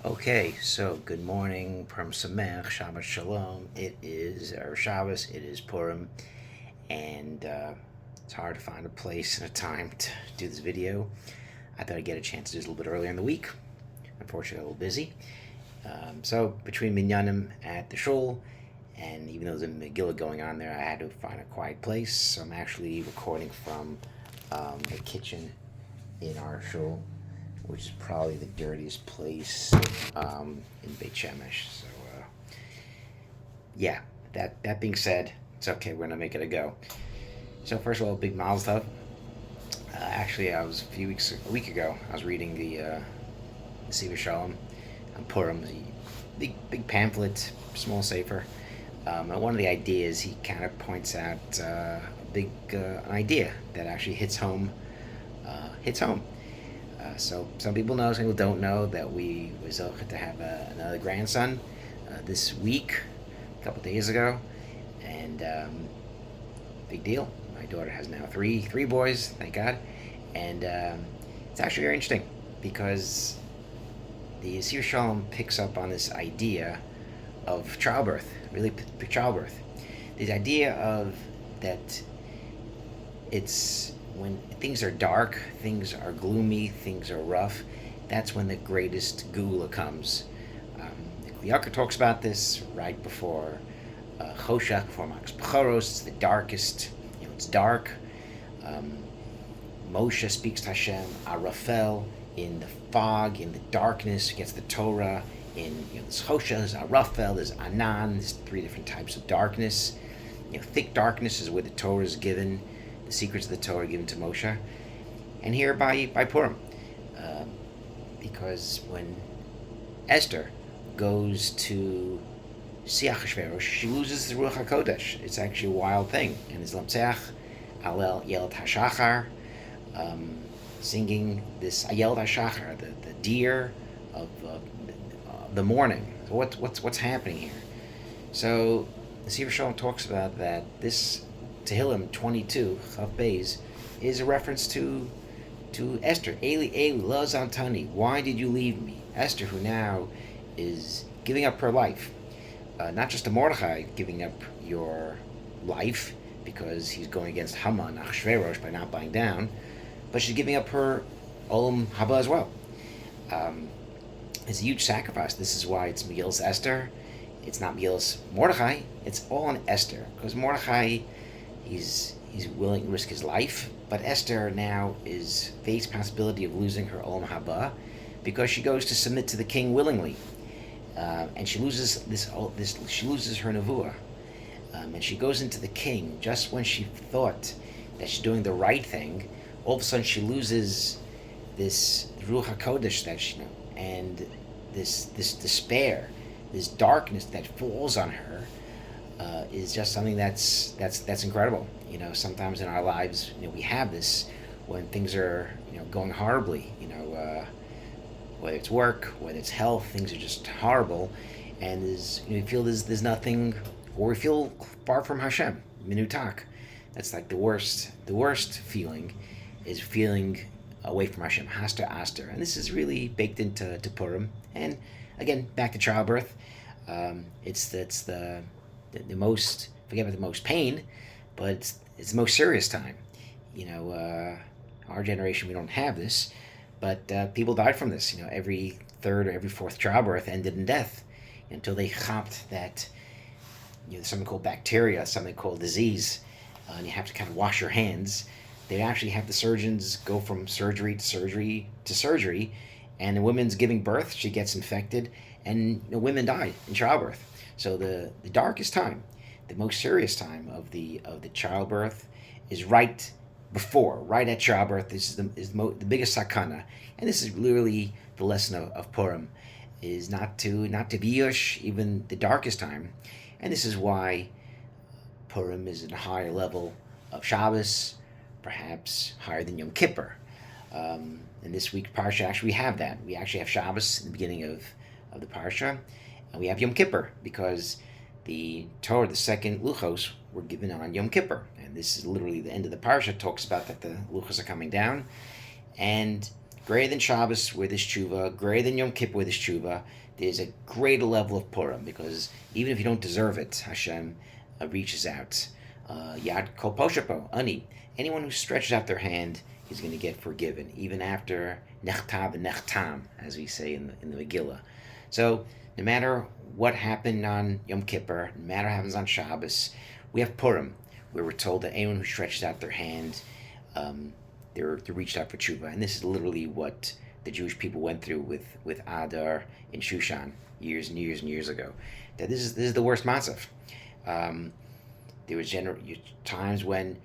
Okay, so good morning, Purim Samech, Shabbat Shalom. It is our Shabbos, it is Purim, and it's hard to find a place and a time to do this video. I thought I'd get a chance to do this a little bit earlier in the week. Unfortunately, a little busy. So between Minyanim at the shul, and even though there's a Megillah going on there, I had to find a quiet place. So I'm actually recording from the kitchen in our shul, which is probably the dirtiest place in Beit Shemesh. So, yeah, that being said, it's okay. We're gonna make it a go. So first of all, big mazel tov. Actually, I was a week ago. I was reading the Siva Shalom on Purim, the big pamphlet, small sefer. And one of the ideas he kind of points out an idea that actually hits home. So some people know, some people don't know that we was to have another grandson this week, a couple days ago, and big deal. My daughter has now three boys, thank God, and it's actually very interesting because the Yisir Shalom picks up on this idea of childbirth, really childbirth. This idea of that it's when things are dark, things are gloomy, things are rough, that's when the greatest geula comes. The Yakar talks about this right before Choshech, before Max Bechoros. It's the darkest, it's dark. Moshe speaks to Hashem, Arafel, in the fog, in the darkness, gets the Torah. In there's Choshech, there's Arafel, there's Anan, there's three different types of darkness. Thick darkness is where the Torah is given, the secrets of the Torah given to Moshe, and here by Purim, because when Esther goes to see Achashverosh, she loses the Ruach HaKodesh. It's actually a wild thing, and it's Lamtzeach, Alel Yel Hashachar, singing this Ayel Hashachar, the deer of the morning. So what's happening here? So the Sefer Shalom talks about that this Tehillim 22, Chav Beis, is a reference to Esther. Eli, Eli, la zantani, why did you leave me? Esther, who now is giving up her life. Not just to Mordechai, giving up your life because he's going against Haman, Achashverosh, by not bowing down, but she's giving up her Olam Haba as well. It's a huge sacrifice. This is why it's Megillus Esther. It's not Megillus Mordechai. It's all on Esther, because Mordechai, he's willing to risk his life, but Esther now is faced possibility of losing her Olam Haba because she goes to submit to the king willingly, and she loses she loses her nevuah, and she goes into the king just when she thought that she's doing the right thing. All of a sudden, she loses this Ruach Hakodesh that she and this despair, this darkness that falls on her. Is just something that's incredible. Sometimes in our lives, we have this when things are going horribly. Whether it's work, whether it's health, things are just horrible, and we feel there's nothing, or we feel far from Hashem, minutak. That's like the worst feeling, is feeling away from Hashem, Haster Aster, and this is really baked into Purim. And again, back to childbirth. It's the most, forget about the most pain, but it's the most serious time. Our generation, we don't have this, but people died from this. Every third or every fourth childbirth ended in death until they chopped that, something called bacteria, something called disease, and you have to kind of wash your hands. They actually have the surgeons go from surgery to surgery, and the woman's giving birth, she gets infected, and women die in childbirth. So the darkest time, the most serious time of the childbirth is right at childbirth. This is the biggest sakana, and this is literally the lesson of Purim, is not to be yush even the darkest time, and this is why Purim is at a higher level of Shabbos, perhaps higher than Yom Kippur. In this week's parsha, actually, we have that. We actually have Shabbos in the beginning of the parsha, and we have Yom Kippur because the Torah, the second Luchos, were given on Yom Kippur. And this is literally the end of the parsha, talks about that the Luchos are coming down. And Greater than Shabbos with his tshuva, greater than Yom Kippur with his tshuva. There's a greater level of Purim because even if you don't deserve it, Hashem reaches out. Yad kol poshapo, ani. Anyone who stretches out their hand is going to get forgiven, even after nechtav and nechtam, as we say in the Megillah. So no matter what happened on Yom Kippur, no matter what happens on Shabbos, we have Purim, where we're told that anyone who stretches out their hand, they're reached out for tshuva. And this is literally what the Jewish people went through with Adar in Shushan years and years and years ago. That this is the worst matzav. There was times when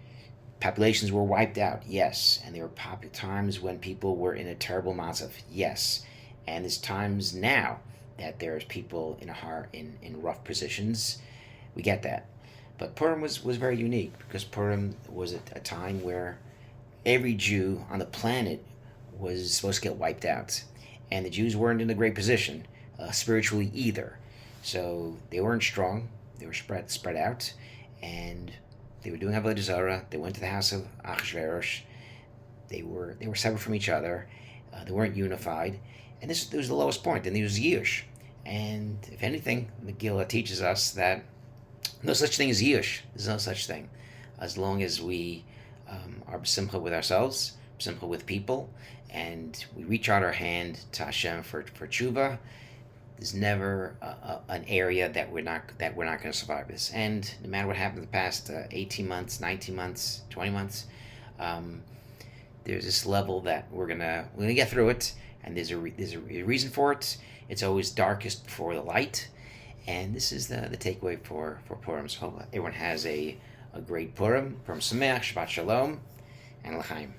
populations were wiped out, yes, and there were times when people were in a terrible matzav, yes, and there's times now that there's people in rough positions. We get that, but Purim was very unique because Purim was a time where every Jew on the planet was supposed to get wiped out, and the Jews weren't in a great position spiritually either, so they weren't strong. They were spread out, and they were doing Avodah Zarah. They went to the house of Achashverosh. They were separate from each other. They weren't unified, and this was the lowest point. And there was Yush, and if anything, Megillah teaches us that no such thing as Yush. There's no such thing, as long as we are simcha with ourselves, simcha with people, and we reach out our hand to Hashem for tshuva. There's never an area that we're not going to survive this. And no matter what happened in the past 18 months, 19 months, 20 months, there's this level that we're gonna get through it. And there's a reason for it. It's always darkest before the light. And this is the takeaway for Purim. So hope everyone has a great Purim. Purim Sameach, Shabbat Shalom, and L'chaim.